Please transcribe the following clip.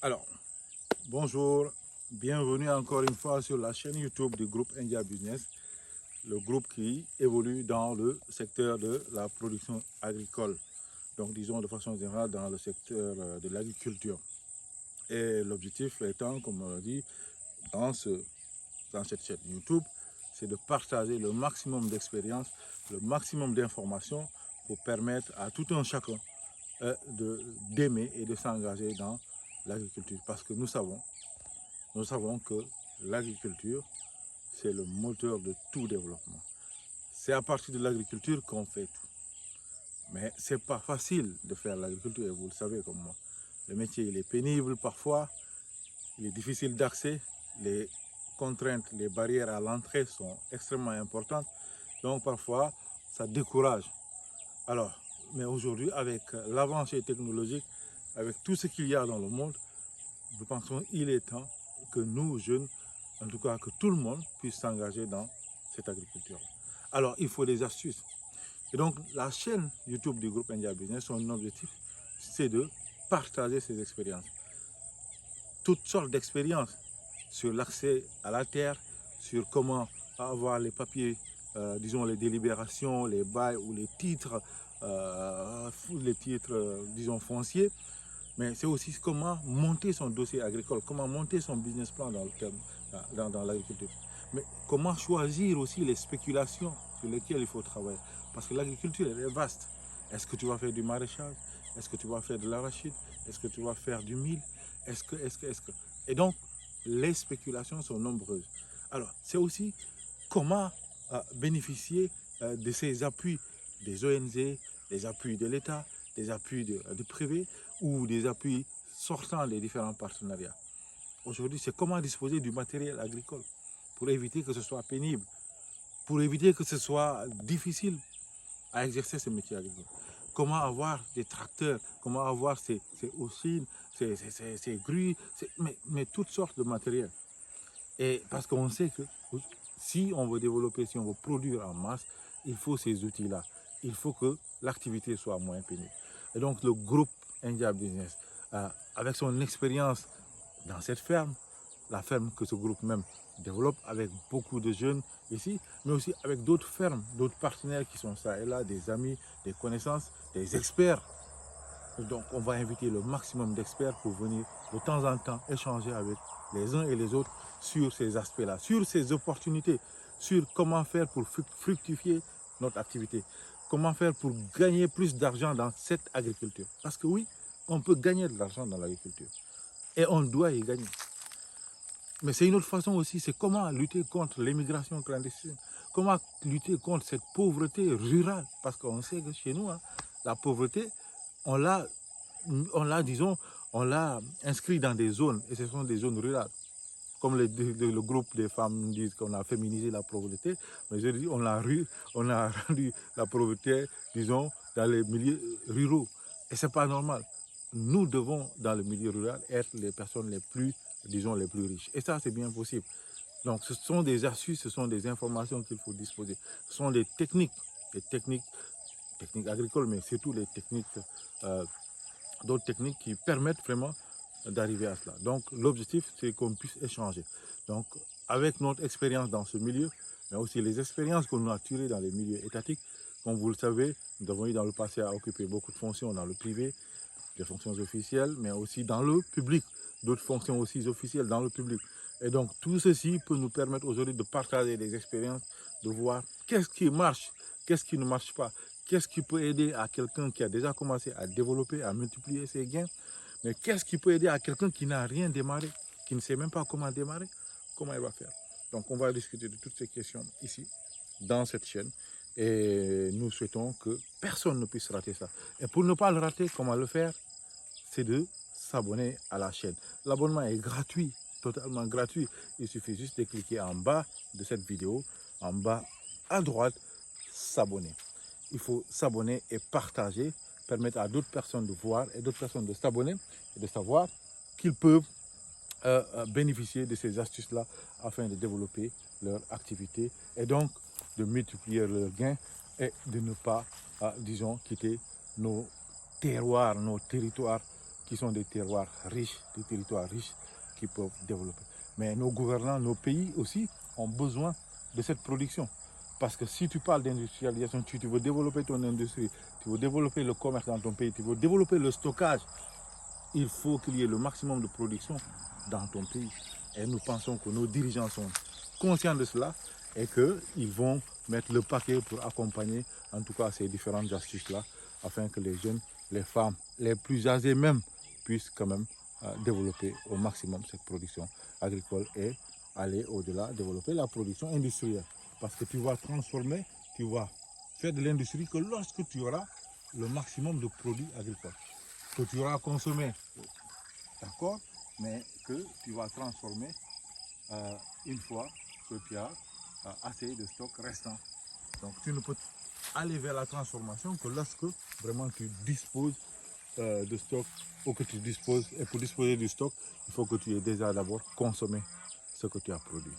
Alors, bonjour, bienvenue encore une fois sur la chaîne YouTube du groupe India Business, le groupe qui évolue dans le secteur de la production agricole, donc disons de façon générale dans le secteur de l'agriculture. Et l'objectif étant, comme on l'a dit, dans cette chaîne YouTube, c'est de partager le maximum d'expérience, le maximum d'informations pour permettre à tout un chacun d'aimer et de s'engager dans l'agriculture. Parce que nous savons que l'agriculture, c'est le moteur de tout développement. C'est à partir de l'agriculture qu'on fait tout. Mais ce n'est pas facile de faire l'agriculture, et vous le savez comme moi. Le métier, il est pénible parfois, il est difficile d'accès, les contraintes, les barrières à l'entrée sont extrêmement importantes. Donc parfois, ça décourage. Alors, mais aujourd'hui, avec l'avancée technologique, avec tout ce qu'il y a dans le monde, nous pensons qu'il est temps que nous, jeunes, en tout cas que tout le monde puisse s'engager dans cette agriculture. Alors, il faut des astuces. Et donc, la chaîne YouTube du groupe India Business, son objectif, c'est de partager ses expériences. Toutes sortes d'expériences sur l'accès à la terre, sur comment avoir les papiers, disons les délibérations, les bails ou les titres disons fonciers, mais c'est aussi comment monter son dossier agricole, comment monter son business plan dans l'agriculture. Mais comment choisir aussi les spéculations sur lesquelles il faut travailler. Parce que l'agriculture, elle est vaste. Est-ce que tu vas faire du maraîchage? Est-ce que tu vas faire de l'arachide? Est-ce que tu vas faire du mil? Est-ce que... Et donc, les spéculations sont nombreuses. Alors, c'est aussi comment bénéficier de ces appuis des ONG, des appuis de l'État, des appuis de privés ou des appuis sortant des différents partenariats. Aujourd'hui, c'est comment disposer du matériel agricole pour éviter que ce soit pénible, pour éviter que ce soit difficile à exercer ce métier agricole. Comment avoir des tracteurs, comment avoir ces haussines, ces grues, mais toutes sortes de matériel. Et parce qu'on sait que si on veut développer, si on veut produire en masse, il faut ces outils-là. Il faut que l'activité soit moins pénible. Et donc le groupe India Business, avec son expérience dans cette ferme, la ferme que ce groupe même développe avec beaucoup de jeunes ici, mais aussi avec d'autres fermes, d'autres partenaires qui sont ça et là, des amis, des connaissances, des experts. Donc on va inviter le maximum d'experts pour venir de temps en temps échanger avec les uns et les autres sur ces aspects-là, sur ces opportunités, sur comment faire pour fructifier notre activité, comment faire pour gagner plus d'argent dans cette agriculture. Parce que oui, on peut gagner de l'argent dans l'agriculture et on doit y gagner. Mais c'est une autre façon aussi, c'est comment lutter contre l'immigration clandestine, comment lutter contre cette pauvreté rurale. Parce qu'on sait que chez nous, hein, la pauvreté, on l'a, disons, on l'a inscrit dans des zones, et ce sont des zones rurales. Comme le groupe des femmes disent qu'on a féminisé la pauvreté, mais je dis on a rendu la pauvreté, disons, dans les milieux ruraux. Et ce n'est pas normal. Nous devons, dans le milieu rural, être les personnes les plus, disons, les plus riches. Et ça, c'est bien possible. Donc, ce sont des astuces, ce sont des informations qu'il faut disposer. Ce sont des techniques agricoles, mais surtout les techniques, d'autres techniques qui permettent vraiment d'arriver à cela. Donc, l'objectif, c'est qu'on puisse échanger. Donc, avec notre expérience dans ce milieu, mais aussi les expériences qu'on a tirées dans les milieux étatiques, comme vous le savez, nous avons eu dans le passé à occuper beaucoup de fonctions dans le privé, des fonctions officielles, mais aussi dans le public, d'autres fonctions aussi officielles dans le public. Et donc, tout ceci peut nous permettre aujourd'hui de partager des expériences, de voir qu'est-ce qui marche, qu'est-ce qui ne marche pas, qu'est-ce qui peut aider à quelqu'un qui a déjà commencé à développer, à multiplier ses gains, mais qu'est-ce qui peut aider à quelqu'un qui n'a rien démarré, qui ne sait même pas comment démarrer, comment il va faire. Donc, on va discuter de toutes ces questions ici, dans cette chaîne. Et nous souhaitons que personne ne puisse rater ça. Et pour ne pas le rater, comment le faire? C'est de s'abonner à la chaîne. L'abonnement est gratuit, totalement gratuit. Il suffit juste de cliquer en bas de cette vidéo, en bas à droite, s'abonner. Il faut s'abonner et partager, permettre à d'autres personnes de voir et d'autres personnes de s'abonner et de savoir qu'ils peuvent bénéficier de ces astuces-là afin de développer leur activité et donc de multiplier leurs gains et de ne pas, disons, quitter nos terroirs, nos territoires qui sont des terroirs riches, des territoires riches qui peuvent développer. Mais nos gouvernants, nos pays aussi ont besoin de cette production. Parce que si tu parles d'industrialisation, tu veux développer ton industrie, tu veux développer le commerce dans ton pays, tu veux développer le stockage, il faut qu'il y ait le maximum de production dans ton pays. Et nous pensons que nos dirigeants sont conscients de cela et qu'ils vont mettre le paquet pour accompagner en tout cas ces différentes astuces-là afin que les jeunes, les femmes, les plus âgés même puissent quand même développer au maximum cette production agricole et aller au-delà, développer la production industrielle. Parce que tu vas transformer, tu vas faire de l'industrie que lorsque tu auras le maximum de produits agricoles que tu auras consommé, d'accord, mais que tu vas transformer une fois que tu as assez de stock restant. Donc tu ne peux aller vers la transformation que lorsque vraiment tu disposes de stock ou que tu disposes, et pour disposer du stock, il faut que tu aies déjà d'abord consommé ce que tu as produit.